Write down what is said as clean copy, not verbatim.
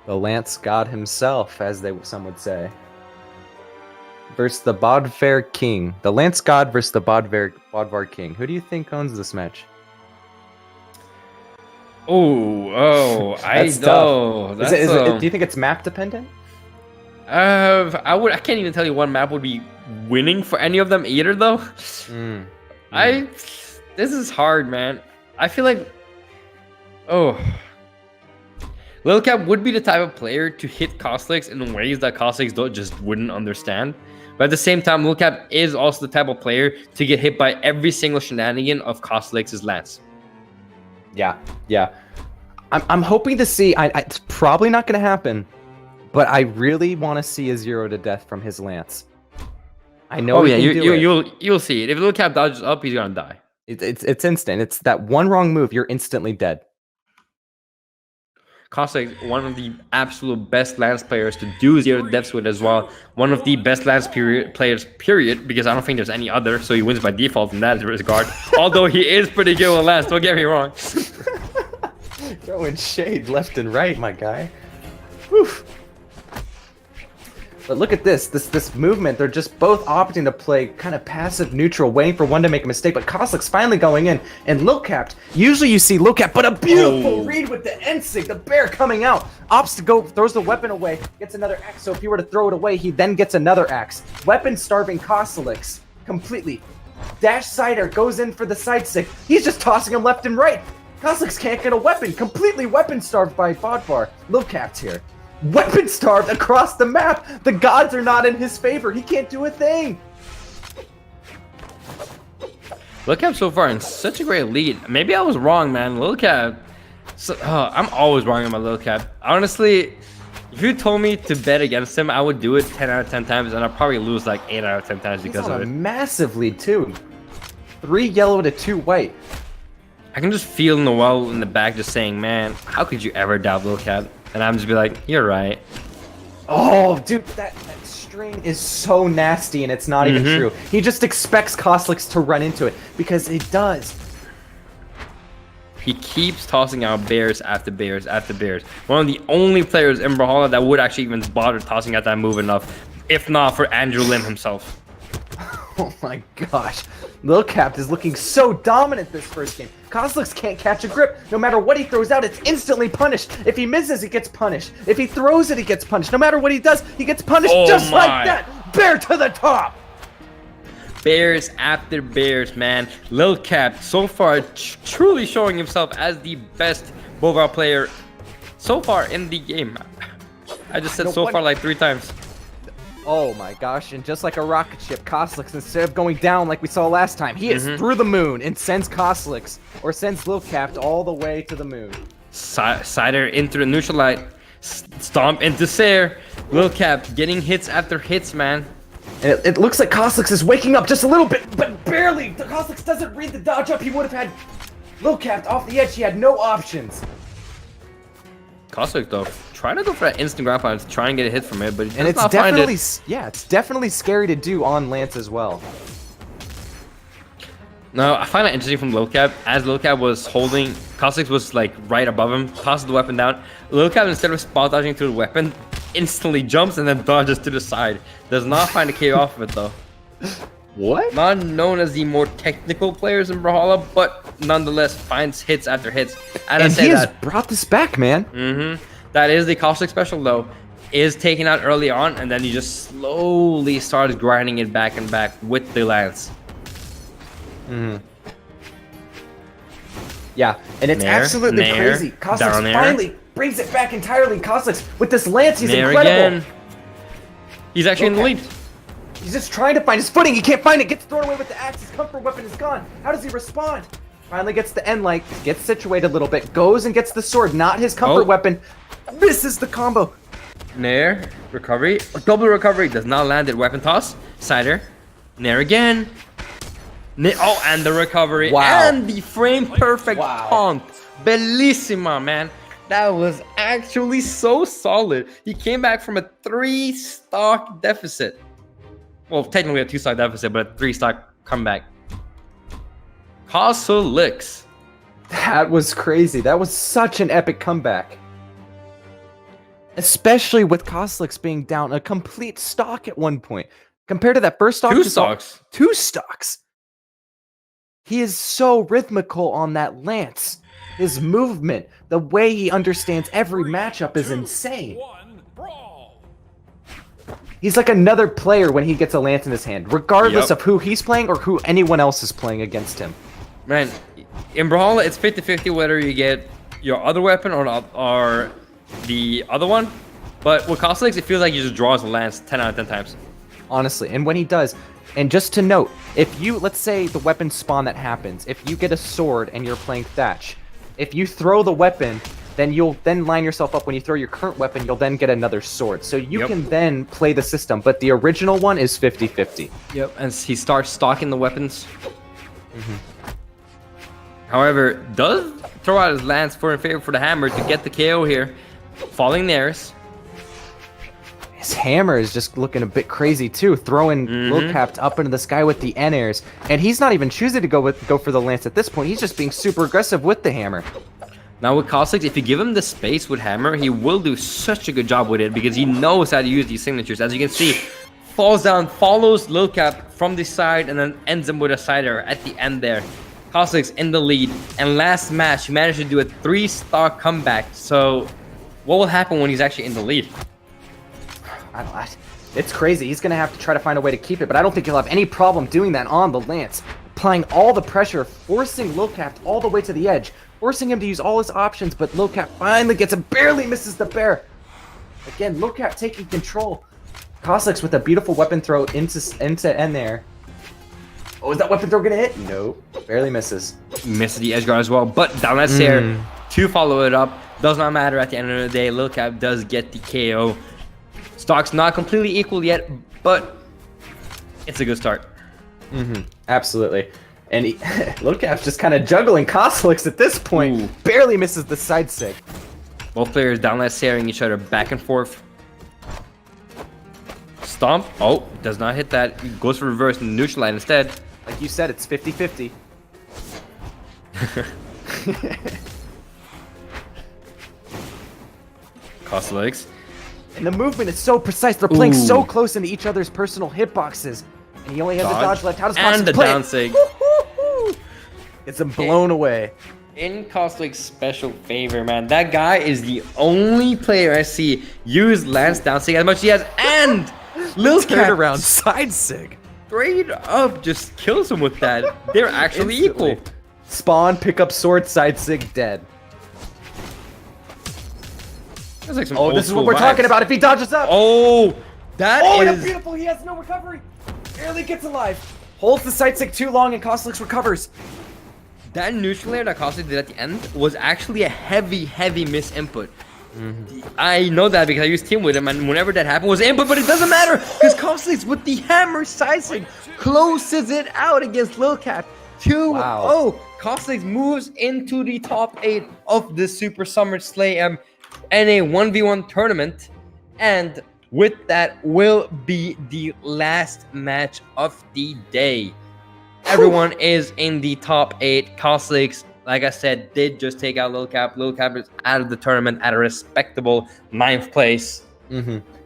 The Lance God himself, as some would say. Versus the Bodvar King. The Lance God versus the Bodvar King. Who do you think owns this match? I know. Do you think it's map dependent? I can't even tell you one map would be winning for any of them either, though. This is hard, man. I feel like, Lil Cap would be the type of player to hit Cosolix in ways that Cosolix wouldn't understand. But at the same time, Lil Cap is also the type of player to get hit by every single shenanigan of Cosolix's lance. Yeah. I'm hoping to see. It's probably not going to happen, but I really want to see a 0 to death from his lance. I know. You'll see it. If Lil Cap dodges up, he's gonna die. It's instant. It's that one wrong move, you're instantly dead. Cosolix, one of the absolute best lance players to do 0 deaths with as well. One of the best lance players, period, because I don't think there's any other, so he wins by default in that regard. Although he is pretty good with lance, don't get me wrong. Throwing shade left and right, my guy. Woof. But look at this movement. They're just both opting to play kind of passive neutral, waiting for one to make a mistake. But Cosolix finally going in, and Lil Cap. Usually you see Lil Cap, but a beautiful read with the N-Sig, the bear coming out. Opts to go, throws the weapon away, gets another axe. So if you were to throw it away, he then gets another axe. Weapon starving Cosolix completely. Dash Cider goes in for the side stick. He's just tossing him left and right. Cosolix can't get a weapon. Completely weapon starved by Bodvar. Lil Cap's here. Weapon starved across the map. The gods are not in his favor. He can't do a thing. Lil Cap so far in such a great lead. Maybe I was wrong, man. Lil Cap. I'm always wrong about Lil Cap. Honestly, if you told me to bet against him, I would do it 10 out of 10 times, and I'd probably lose like 8 out of 10 times because of it. Massive lead too. 3 yellow to 2 white. I can just feel Noel in the back just saying, "Man, how could you ever doubt Lil Cap?" And I'm just be like, "You're right." Oh, dude, that string is so nasty, and it's not even true. He just expects Cosolix to run into it, because it does. He keeps tossing out bears after bears after bears. One of the only players in Brawlhalla that would actually even bother tossing out that move enough, if not for Andrew Lim himself. Oh my gosh. Lil Cap is looking so dominant this first game. Cosolix can't catch a grip. No matter what he throws out, it's instantly punished. If he misses, he gets punished. If he throws it, he gets punished. No matter what he does, he gets punished just like that. Bear to the top. Bears after bears, man. Lil Cap so far truly showing himself as the best mobile player so far in the game. I just said so far like 3 times. Oh my gosh, and just like a rocket ship, Cosolix, instead of going down like we saw last time, he is through the moon and sends Cosolix, or sends Lil Cap all the way to the moon. Cider into the neutral light, stomp into Sair. Lil Cap getting hits after hits, man. And it looks like Cosolix is waking up just a little bit, but barely. The Cosolix doesn't read the dodge up. He would have had Lil Cap off the edge. He had no options. Cosolix though, trying to go for that instant ground pound to try and get a hit from it, but he it's definitely it's definitely scary to do on Lance as well. No, I find that interesting from Lil Cap. As Lil Cap was holding, Cosolix was like right above him, tosses the weapon down. Lil Cap, instead of spot dodging to the weapon, instantly jumps and then dodges to the side. Does not find a KO off of it though. What? Not known as the more technical players in Brawlhalla, but nonetheless finds hits after hits. And he has brought this back, man. That is the Cosolix special though. Is taken out early on, and then he just slowly starts grinding it back and back with the lance. Yeah, and it's absolutely crazy. Cosolix finally brings it back entirely. Cosolix with this lance, he's incredible. Again. He's actually in the lead. He's just trying to find his footing. He can't find it. Gets thrown away with the axe. His comfort weapon is gone. How does he respond? Finally gets the end light. Gets situated a little bit. Goes and gets the sword. Not his comfort weapon. Misses the combo. Nair. Recovery. Double recovery. Does not land it. Weapon toss. Cider. Nair again. And the recovery. Wow. And the frame perfect taunt. Bellissima, man. That was actually so solid. He came back from a 3-stock deficit. Well, technically a 2-stock deficit, but a 3-stock comeback. Cosolix. That was crazy. That was such an epic comeback. Especially with Cosolix being down a complete stock at one point. Compared to that first stock, Two stocks. 2 stocks. He is so rhythmical on that lance. His movement, the way he understands every matchup is insane. He's like another player when he gets a lance in his hand, regardless of who he's playing or who anyone else is playing against him. Man, in Brawlhalla, it's 50-50 whether you get your other weapon or the other one. But with Cosolix, it feels like he just draws a lance 10 out of 10 times. Honestly, and when he does, and just to note, if you, let's say the weapon spawn that happens, if you get a sword and you're playing Thatch, if you throw the weapon, then you'll then line yourself up. When you throw your current weapon, you'll then get another sword. So you can then play the system, but the original one is 50-50. Yep, and he starts stocking the weapons. However, does throw out his lance in favor for the hammer to get the KO here. Falling theirs. His hammer is just looking a bit crazy too, throwing Lilcapt up into the sky with the N-airs. And he's not even choosing to go for the lance at this point. He's just being super aggressive with the hammer. Now with Cosolix, if you give him the space with hammer, he will do such a good job with it because he knows how to use these signatures. As you can see, falls down, follows Lilcap from the side, and then ends him with a sider at the end there. Cosolix in the lead, and last match, he managed to do a 3-star comeback. So, what will happen when he's actually in the lead? I don't know. It's crazy. He's going to have to try to find a way to keep it, but I don't think he'll have any problem doing that on the lance. Applying all the pressure, forcing Lilcapt all the way to the edge, forcing him to use all his options, but Lilcapt finally gets it, barely misses the bear. Again, Lilcapt taking control. Cosolix with a beautiful weapon throw into end there. Oh, is that weapon throw gonna hit? Nope. Barely misses. Misses the edge guard as well, but down that stair to follow it up. Does not matter at the end of the day. Lilcap does get the KO. Stock's not completely equal yet, but it's a good start. Absolutely. And Lilcap's just kind of juggling Cosolix at this point. Barely misses the side sig. Both players down that staring each other back and forth. Stomp. Oh, does not hit that. He goes for reverse and neutral line instead. Like you said, it's 50-50. Cosolix. And the movement is so precise. They're playing so close into each other's personal hitboxes. And he only has a dodge left. How does Cosolix and the play down sig. Gets him blown away. In Cosolix's special favor, man. That guy is the only player I see use Lance down sig as much as he has. And Lilcap around side sig. straight up just kills him with that. They're actually equal. Spawn, pick up sword, side sig, dead. That's like some This is what we're talking about. If he dodges up. Oh, that and is a beautiful. He has no recovery. Barely gets alive. Holds the side sig too long, and Cosolix recovers. that neutral air that Cosolix did at the end was actually a heavy miss input. I know that because I used team with him, and whenever that happened, it was input, but it doesn't matter because Cosolix with the hammer sizing closes it out against Lilcap. 2-0. Cosolix moves into the top 8 of the Super Summer Slayem in a 1v1 tournament, and with that will be the last match of the day. Everyone is in the top 8. Cosolix, like I said, did just take out Lilcap. Lilcap is out of the tournament at a respectable 9th place.